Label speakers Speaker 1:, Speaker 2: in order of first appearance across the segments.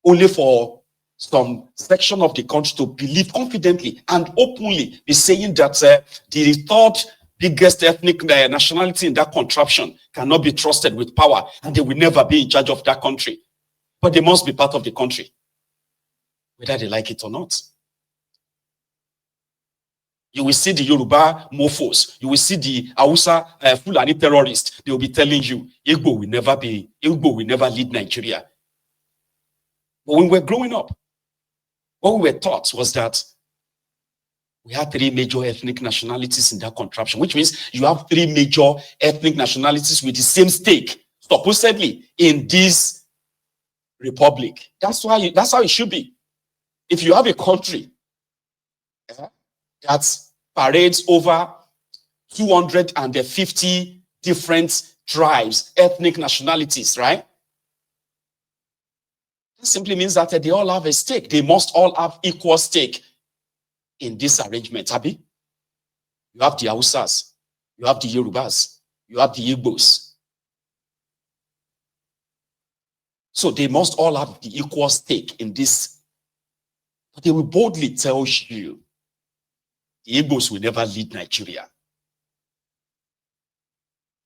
Speaker 1: only for some section of the country to believe confidently and openly be saying that the third biggest ethnic nationality in that contraption cannot be trusted with power and they will never be in charge of that country. But they must be part of the country, whether they like it or not. You will see the Yoruba mofos. You will see the Hausa Fulani terrorists. They will be telling you, Igbo will never lead Nigeria. But when we were growing up, what we were taught was that we had three major ethnic nationalities in that contraption, which means you have three major ethnic nationalities with the same stake, supposedly, in this republic. That's how it should be. If you have a country that parades over 250 different tribes, ethnic nationalities, right? That simply means that they all have a stake. They must all have equal stake in this arrangement, Abi. You have the Hausas, you have the Yorubas, you have the Igbos. So they must all have the equal stake in this. But they will boldly tell you, the Igbos will never lead Nigeria.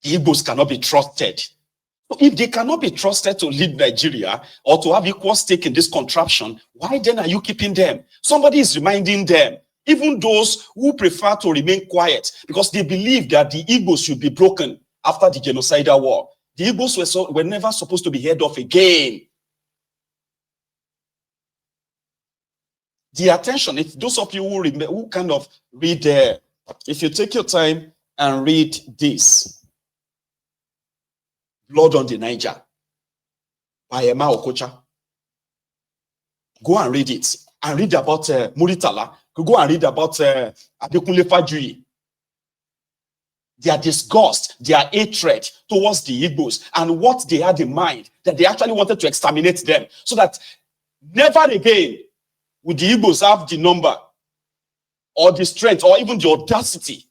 Speaker 1: The Igbos cannot be trusted. If they cannot be trusted to lead Nigeria or to have equal stake in this contraption, why then are you keeping them? Somebody is reminding them, even those who prefer to remain quiet, because they believe that the Igbos should be broken after the genocidal war. The Igbos were never supposed to be heard of again. The attention, if those of you who kind of read, if you take your time and read this, Blood on the Niger by Emma Okocha. Go and read it. And read about Muritala. Go and read about Adekunle Fajui. Their disgust, their hatred towards the Igbos and what they had in mind, that they actually wanted to exterminate them, so that never again would the Igbos have the number or the strength or even the audacity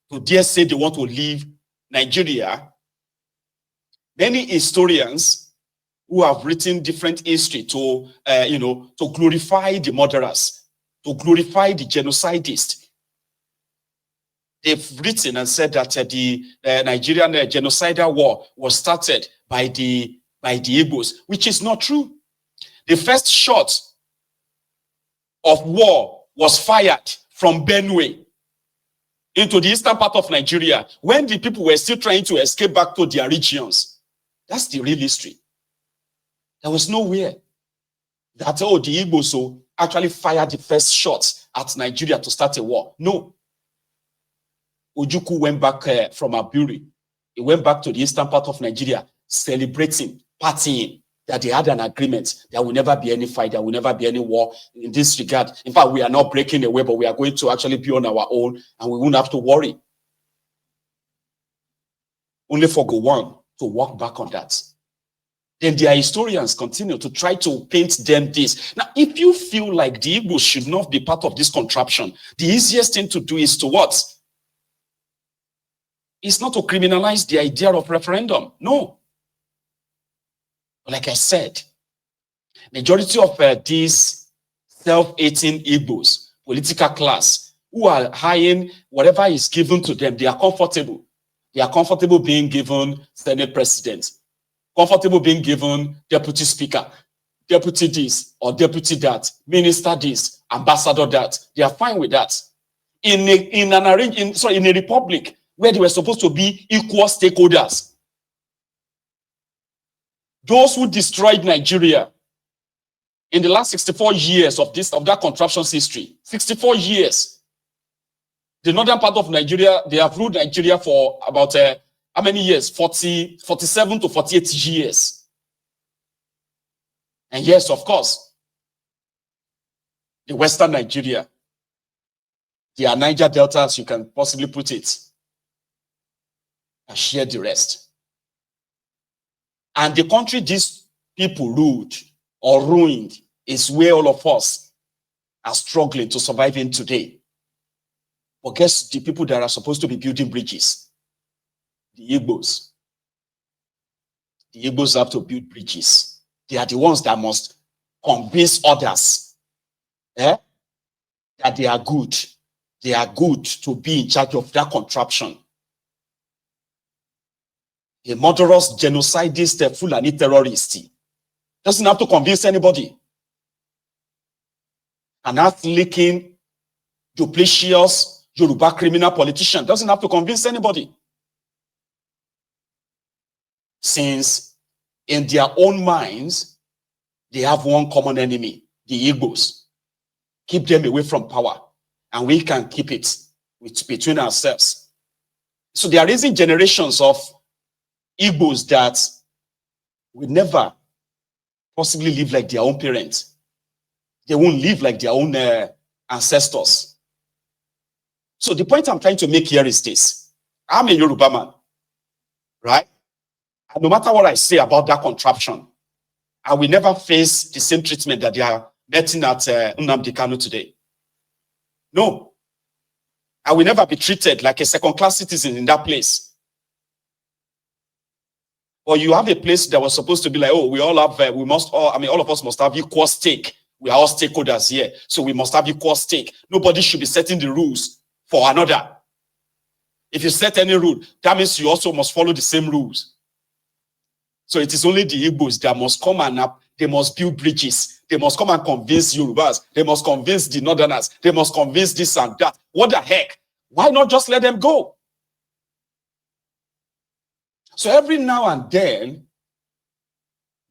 Speaker 1: to dare say they want to leave Nigeria. Many historians who have written different history to, to glorify the murderers, to glorify the genocidists, they've written and said that the Nigerian genocidal war was started by the Igbos, which is not true. The first shot of war was fired from Benue into the eastern part of Nigeria when the people were still trying to escape back to their regions. That's the real history. There was nowhere that, the Igbos actually fired the first shots at Nigeria to start a war. No. Ojukwu went back from Aburi. He went back to the eastern part of Nigeria, celebrating, partying, that they had an agreement. There will never be any fight. There will never be any war in this regard. In fact, we are not breaking away, but we are going to actually be on our own, and we won't have to worry. Only for Gowon to walk back on that. Then their historians continue to try to paint them this. Now, if you feel like the Igbos should not be part of this contraption, the easiest thing to do is to what? It's not to criminalize the idea of referendum. No. Like I said, majority of these self-hating Igbos, political class, who are hiring whatever is given to them, they are comfortable. They are comfortable being given Senate president, comfortable being given deputy speaker, deputy this or deputy that, minister this, ambassador that. They are fine with that. In a republic where they were supposed to be equal stakeholders. Those who destroyed Nigeria in the last 64 years of that contraption's history, 64 years. The northern part of Nigeria, they have ruled Nigeria for about how many years? 47 to 48 years. And yes, of course, the Western Nigeria, the Niger Delta, as you can possibly put it, and share the rest. And the country these people ruled or ruined is where all of us are struggling to survive in today. But guess the people that are supposed to be building bridges? The Igbos. The Igbos have to build bridges. They are the ones that must convince others that they are good. They are good to be in charge of that contraption. A murderous, genocidist, Fulani terrorist doesn't have to convince anybody. An earth-licking, duplicitous Yoruba criminal politician doesn't have to convince anybody. Since in their own minds, they have one common enemy, the Igbos. Keep them away from power, and we can keep it between ourselves. So they are raising generations of Igbos that will never possibly live like their own parents. They won't live like their own ancestors. So the point I'm trying to make here is this. I'm a Yoruba man, right? And no matter what I say about that contraption, I will never face the same treatment that they are getting at Nnamdi Kanu today. No. I will never be treated like a second-class citizen in that place. Or you have a place that was supposed to be like, oh, we all have, all of us must have equal stake. We are all stakeholders here, so we must have equal stake. Nobody should be setting the rules for another. If you set any rule, that means you also must follow the same rules. So it is only the Igbos that must come and they must build bridges. They must come and convince Yorubas. They must convince the Northerners. They must convince this and that. What the heck? Why not just let them go? So every now and then,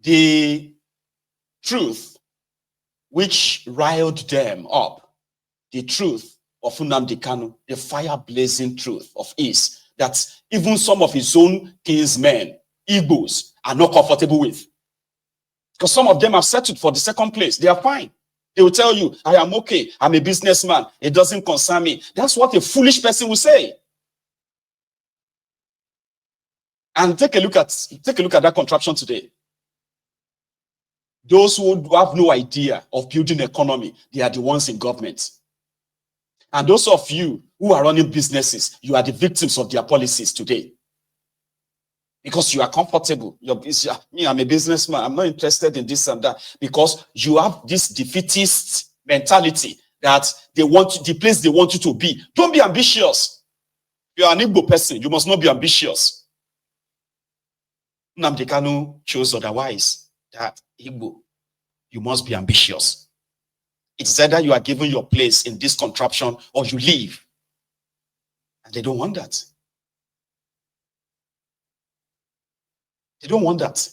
Speaker 1: the truth which riled them up, the truth of Nnamdi Kanu, the fire-blazing truth of his, that even some of his own kinsmen, Igbos, are not comfortable with. Because some of them have settled for the second place. They are fine. They will tell you, I am okay. I'm a businessman. It doesn't concern me. That's what a foolish person will say. And take a look at that contraption today. Those who have no idea of building economy, they are the ones in government. And those of you who are running businesses, you are the victims of their policies today. Because you are comfortable. Me, I'm a businessman. I'm not interested in this and that. Because you have this defeatist mentality that the place they want you to be. Don't be ambitious. You are an Igbo person. You must not be ambitious. Nnamdi Kanu chose otherwise. That Igbo, you must be ambitious. It's either you are given your place in this contraption or you leave. And they don't want that. They don't want that.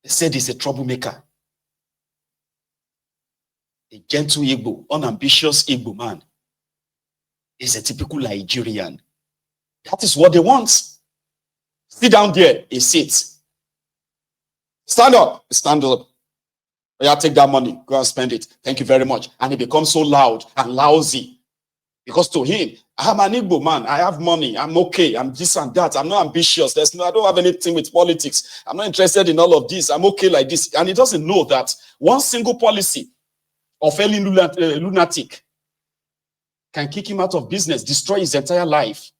Speaker 1: They said he's a troublemaker. A gentle Igbo, unambitious Igbo man is a typical Nigerian. That is what they want. Sit down there, he sits. Stand up, stand up. Yeah, take that money, go and spend it. Thank you very much. And he becomes so loud and lousy. Because to him, I'm an Igbo man. I have money. I'm okay. I'm this and that. I'm not ambitious. I don't have anything with politics. I'm not interested in all of this. I'm okay like this. And he doesn't know that one single policy of any lunatic can kick him out of business, destroy his entire life,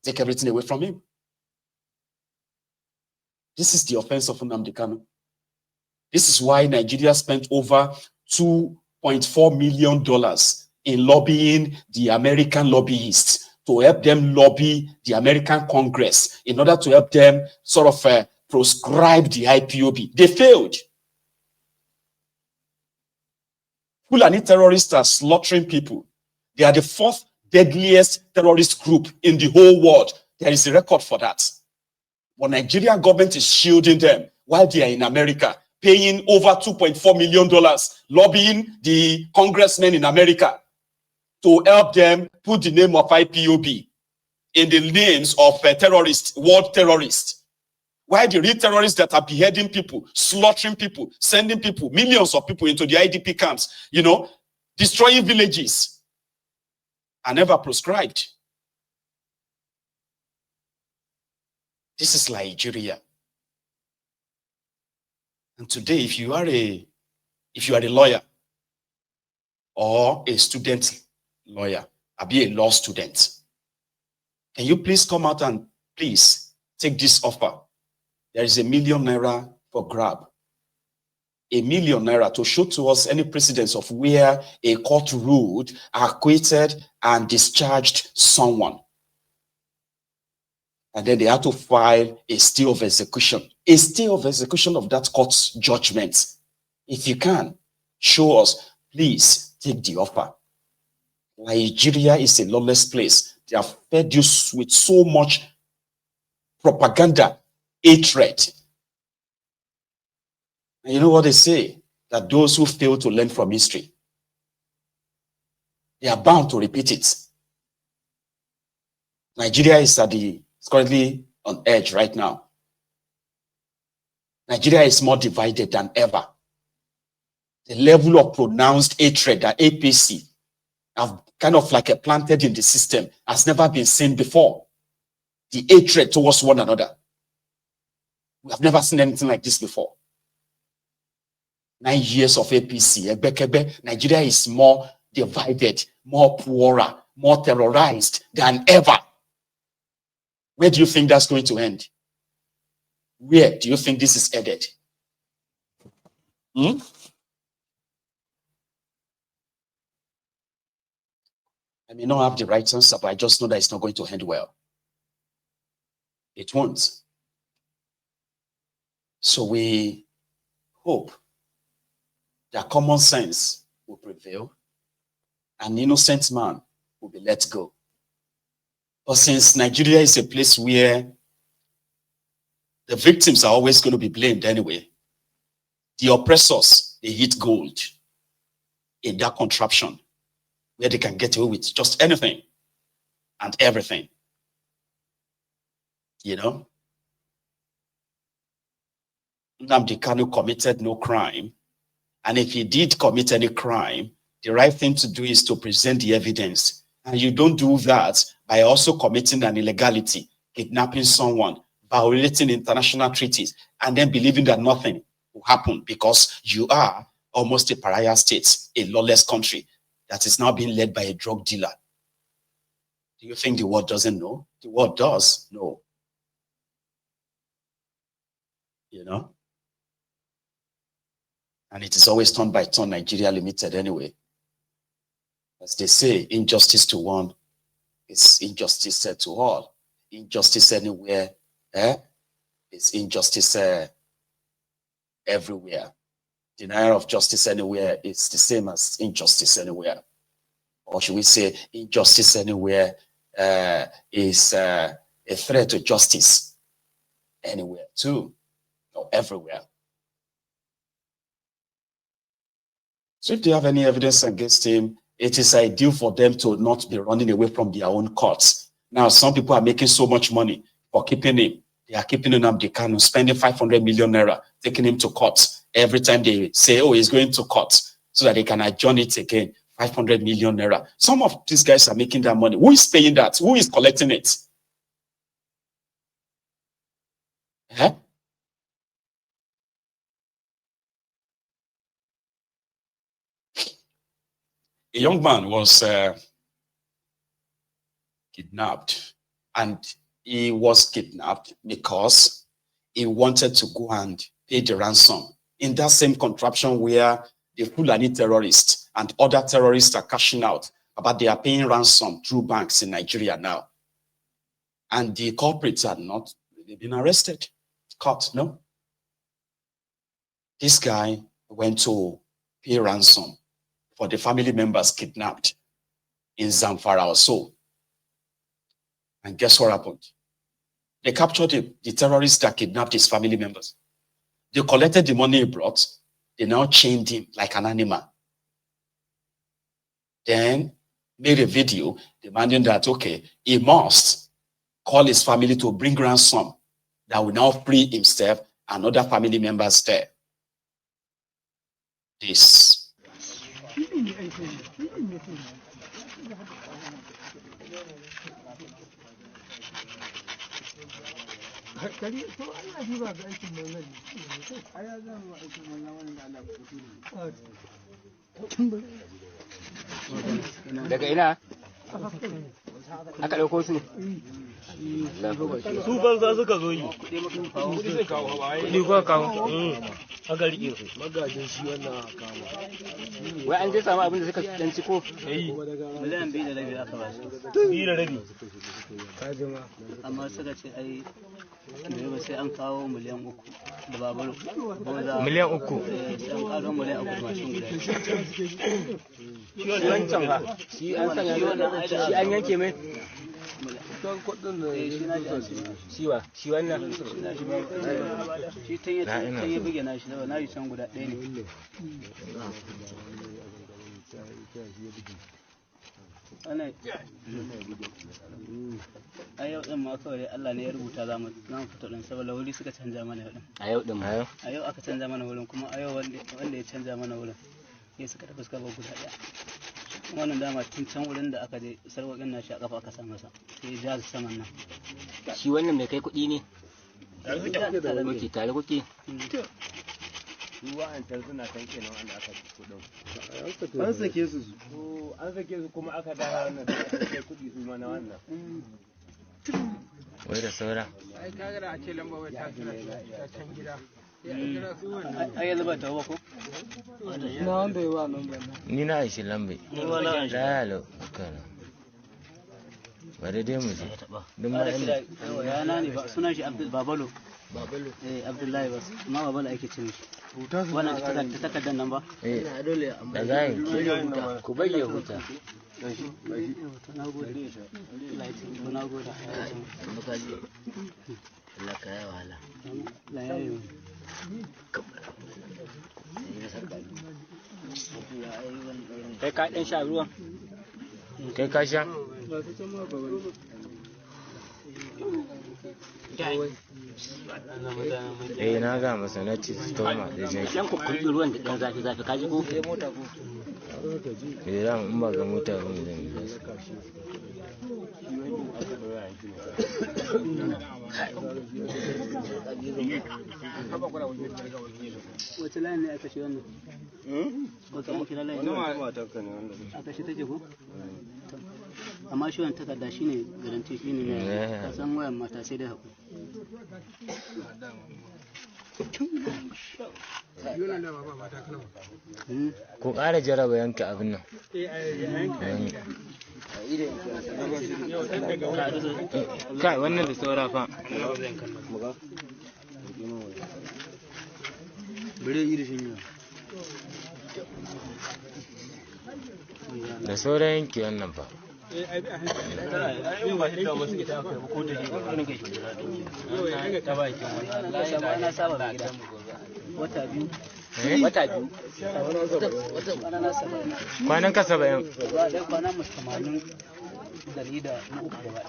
Speaker 1: take everything away from him. This is the offense of Nnamdi Kanu. This is why Nigeria spent over $2.4 million in lobbying the American lobbyists to help them lobby the American Congress in order to help them sort of proscribe the IPOB. They failed. Fulani terrorists are slaughtering people. They are the fourth deadliest terrorist group in the whole world. There is a record for that. But Nigerian government is shielding them while they are in America, paying over $2.4 million, lobbying the congressmen in America to help them put the name of IPOB in the names of terrorists, world terrorists. Why the real terrorists that are beheading people, slaughtering people, sending people, millions of people into the IDP camps, destroying villages, are never proscribed. This is Nigeria. And today, if you are a lawyer or a student lawyer, I'll be a law student, can you please come out and please take this offer? There is ₦1 million for grab. ₦1 million to show to us any precedents of where a court ruled, acquitted, and discharged someone. And then they had to file a stay of execution. A stay of execution of that court's judgment. If you can, show us, please take the offer. Nigeria is a lawless place. They have fed you with so much propaganda, hatred. And you know what they say? That those who fail to learn from history, they are bound to repeat it. Nigeria is currently on edge right now. Nigeria is more divided than ever. The level of pronounced hatred that APC have kind of like planted in the system has never been seen before. The hatred towards one another. We have never seen anything like this before. 9 years of APC, Nigeria is more divided, more poorer, more terrorized than ever. Where do you think that's going to end? Where do you think this is headed? I may not have the right answer, but I just know that it's not going to end well. It won't. So we hope that common sense will prevail and innocent man will be let go. But since Nigeria is a place where the victims are always going to be blamed anyway, the oppressors, they hit gold in that contraption where they can get away with just anything and everything. You know? Nnamdi Kanu committed no crime. And if he did commit any crime, the right thing to do is to present the evidence. And you don't do that by also committing an illegality, kidnapping someone, violating international treaties, and then believing that nothing will happen because you are almost a pariah state, a lawless country that is now being led by a drug dealer. Do you think the world doesn't know? The world does know. You know? And it is always turn by turn Nigeria Limited anyway. As they say, injustice to one is injustice to all. Injustice anywhere is injustice everywhere. Denial of justice anywhere is the same as injustice anywhere. Or should we say injustice anywhere is a threat to justice anywhere too, or everywhere. So if they have any evidence against him, it is ideal for them to not be running away from their own courts. Now, some people are making so much money for keeping him. They are keeping Nnamdi Kanu, spending 500 million naira, taking him to court. Every time they say, oh, he's going to court, so that they can adjourn it again, 500 million naira. Some of these guys are making that money. Who is paying that? Who is collecting it? A young man was kidnapped, and he was kidnapped because he wanted to go and pay the ransom in that same contraption where the Fulani terrorists and other terrorists are cashing out, but they are paying ransom through banks in Nigeria now. And the culprits had not really been arrested, caught, no. This guy went to pay ransom for the family members kidnapped in Zamfara or so. And guess what happened? They captured the terrorists that kidnapped his family members. They collected the money he brought. They now chained him like an animal. Then made a video demanding that, okay, he must call his family to bring ransom that will now free himself and other family members there. This.
Speaker 2: Daga ina? aka dauko su
Speaker 3: su banza suka zo yi kudi ko kawo aka rike su
Speaker 4: magajin shi wannan kama
Speaker 2: wai an je samu abin da suka dan ci ko
Speaker 5: miliyan 2.5 aka ba su
Speaker 3: 2.5
Speaker 5: amma suka ce ai ba sai an kawo miliyan 3 da babur
Speaker 3: miliyan 3
Speaker 5: sai an kawo miliyan 3 mashin guda
Speaker 2: shi wancan ba shi an sanya shi an yanke mai
Speaker 4: kan kudin da
Speaker 2: shi wannan
Speaker 5: shi tun ya buge na shi na yi can guda ɗaya ne a yau din ma kawai Allah ne ya rubuta za mu fito din saboda wuri suka canja mana yau din
Speaker 2: a yau din
Speaker 5: a yau aka canja mana wurin kuma a yau wanda ya canja mana wurin ya suka tafi suka bar guda ɗaya wannan dama tun can wurin da aka je sarwaƙin na shi a kafa aka sa masa sai ya ja saman nan
Speaker 2: shi wannan mai kai kuɗi ne tare kuke
Speaker 4: wa'antar suna kan kenan wanda aka ci kudin an sake su kuma aka dawo wannan kai kudi su ma na wannan
Speaker 3: wai da saura
Speaker 6: ai kaga da a ce lamba wai ta can gida
Speaker 5: ai yanzu ba ta ba ko
Speaker 6: na wanda yi wa nan
Speaker 3: ni na aishi lambe da yalo kana bari dai mu je duk ma inda
Speaker 5: yana ne ba sunan shi Babalo Abdullahi ba amma Babalo ake ce mishi wannan ta takardar nan ba
Speaker 3: dole da zai
Speaker 2: ku bayyana huta
Speaker 5: na gode
Speaker 2: Allah ka yi wahala
Speaker 5: la yayi
Speaker 2: kai ka ɗan sha ruwan
Speaker 3: kai ka sha na ga masa na ci stoma da jin
Speaker 2: yan kukkun ruwan da ɗan zafi zafi kaji ko
Speaker 3: za mu in ba ga mota ba mu zan yi
Speaker 5: wace layin ne aka shi wannan wata an kira layin aka shi take ko amma shi wannan takarda shine garanti shine ne ka san wayan mata sai dai haƙuri
Speaker 3: ko ƙara jaraba yanka abin nan kai wannan da saura fa da sauran yanki wannan fa
Speaker 5: wata biyu
Speaker 3: kwanan ka 70
Speaker 5: kwana mu 80 dari da uku gaba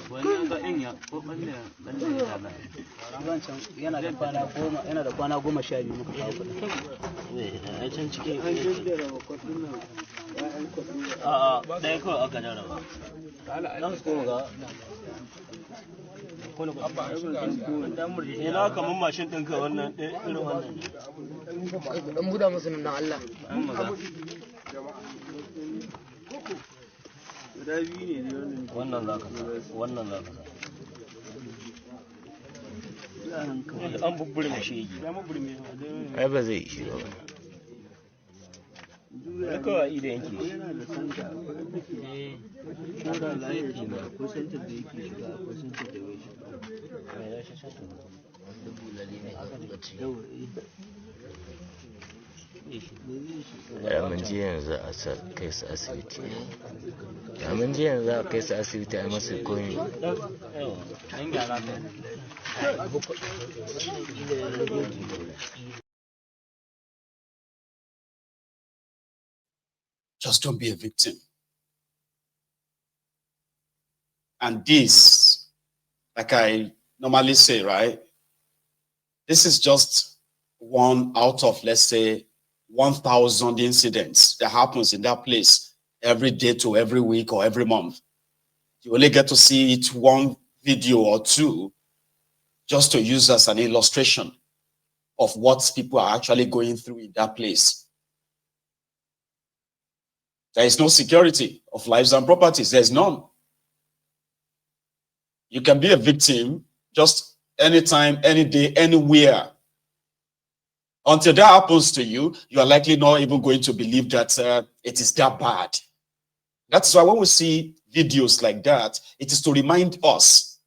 Speaker 5: wani ga in ya ko balle wancan yana da kwana 12 muka kawo kudin a can cikin an jaddara kudin nan a dai kawai aka jarraba dan su ga
Speaker 3: ina kaman mashin ɗinka wannan irin wannan
Speaker 6: dan buda musu nan Allah
Speaker 4: guda biyu ne
Speaker 5: wannan zaka
Speaker 3: an bubburme shi ai ba zai shi ba
Speaker 4: ya kawai idan yanki yana da santa shara laifi na akwai santar da yake shiga akwai santar da bai shiga
Speaker 3: mun ji yanzu a kai su asibiti mun ji yanzu a kai su asibiti a masu koyi
Speaker 1: Just don't be a victim. And this, like I normally say, right? This is just one out of, let's say, 1,000 incidents that happens in that place every day to every week or every month. You only get to see it one video or two just to use as an illustration of what people are actually going through in that place. There is no security of lives and properties. There's none. You can be a victim just anytime, any day, anywhere. Until that happens to you, you are likely not even going to believe that it is that bad. That's why when we see videos like that, it is to remind us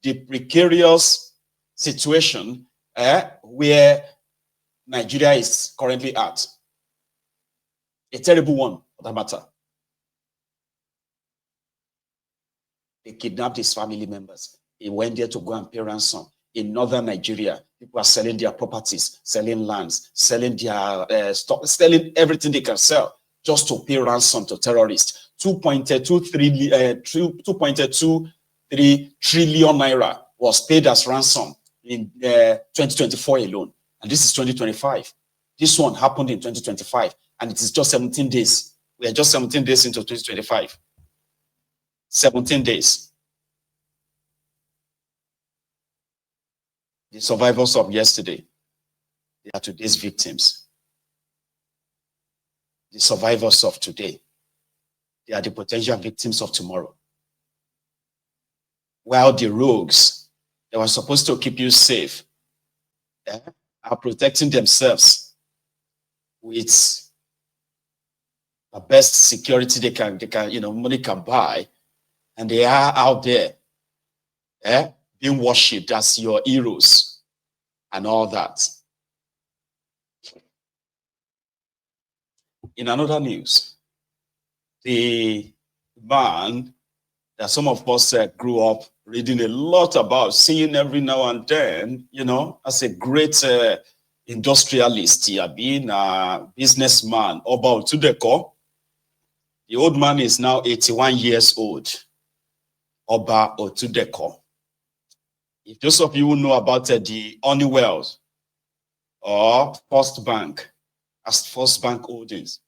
Speaker 1: the precarious situation where Nigeria is currently at. A terrible one, for that matter. They kidnapped his family members. He went there to go and pay ransom. In northern Nigeria, people are selling their properties, selling lands, selling their stock, selling everything they can sell just to pay ransom to terrorists. 2.23 trillion naira was paid as ransom in 2024 alone. And this is 2025. This one happened in 2025, and it is just 17 days. We are just 17 days into 2025. 17 days. The survivors of yesterday, they are today's victims. The survivors of today, they are the potential victims of tomorrow. While the rogues that were supposed to keep you safe are protecting themselves with the best security they can, money can buy, and they are out there being worshipped as your heroes and all that. In another news, the man that some of us grew up reading a lot about, seeing every now and then, as a great industrialist, he had been a businessman, Oba Otudeko. The old man is now 81 years old, Oba Otudeko. If those of you who know about the Honeywell or First Bank, as First Bank Holdings,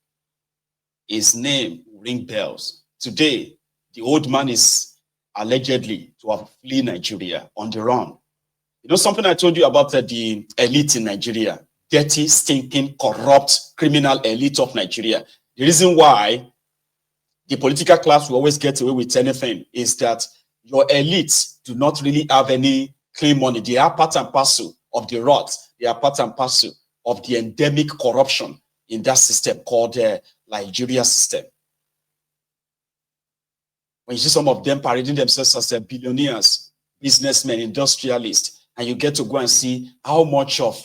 Speaker 1: his name will ring bells. Today, the old man is allegedly to have fled Nigeria on the run. You know something I told you about the elite in Nigeria? Dirty, stinking, corrupt, criminal elite of Nigeria. The reason why the political class will always get away with anything is that your elites do not really have any clean money. They are part and parcel of the rot. They are part and parcel of the endemic corruption in that system called the Nigeria system. When you see some of them parading themselves as billionaires, businessmen, industrialists, and you get to go and see how much of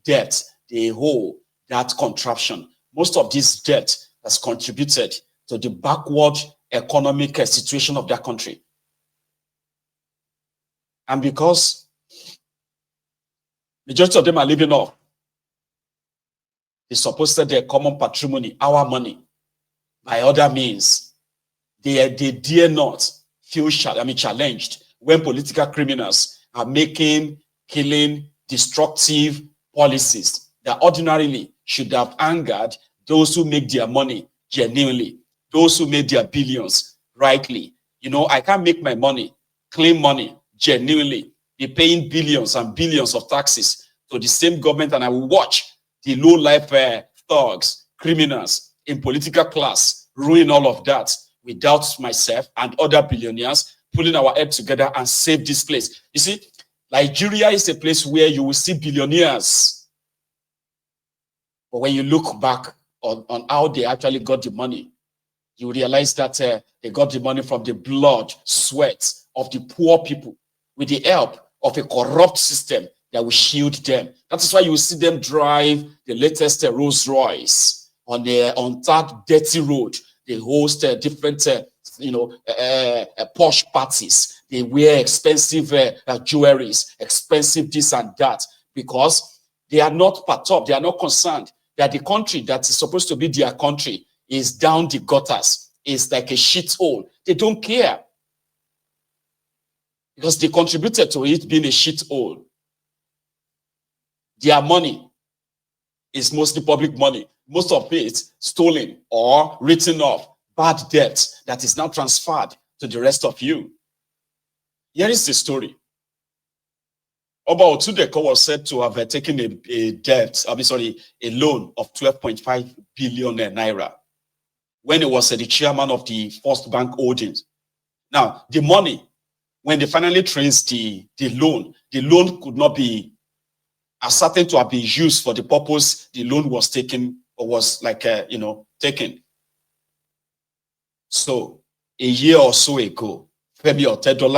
Speaker 1: debt they owe that contraption. Most of this debt has contributed to the backward economic situation of that country. And because majority of them are living off the supposed common patrimony, our money, by other means, they dare not feel challenged when political criminals are making, killing, destructive policies that ordinarily should have angered those who make their money genuinely, those who made their billions rightly. I can't make my money, claim money genuinely, be paying billions and billions of taxes to the same government, and I will watch the low-life thugs, criminals in political class ruin all of that without myself and other billionaires pulling our head together and save this place. You see, Nigeria is a place where you will see billionaires. But when you look back on how they actually got the money, you realize that they got the money from the blood, sweat of the poor people with the help of a corrupt system that will shield them. That is why you will see them drive the latest Rolls Royce on that dirty road. They host different, posh parties. They wear expensive jewelries, expensive this and that, because they are not perturbed. They are not concerned that the country that is supposed to be their country is down the gutters. It's like a shithole. They don't care because they contributed to it being a shithole. Their money is mostly public money. Most of it stolen or written off, bad debt that is now transferred to the rest of you. Here is the story. Oba Otudeko was said to have taken a loan of 12.5 billion naira. when he was the chairman of the First Bank Holdings. Now, the money, when they finally traced the loan could not be ascertained to have been used for the purpose the loan was taken, or was taken. So a year or so ago, Femi Otedola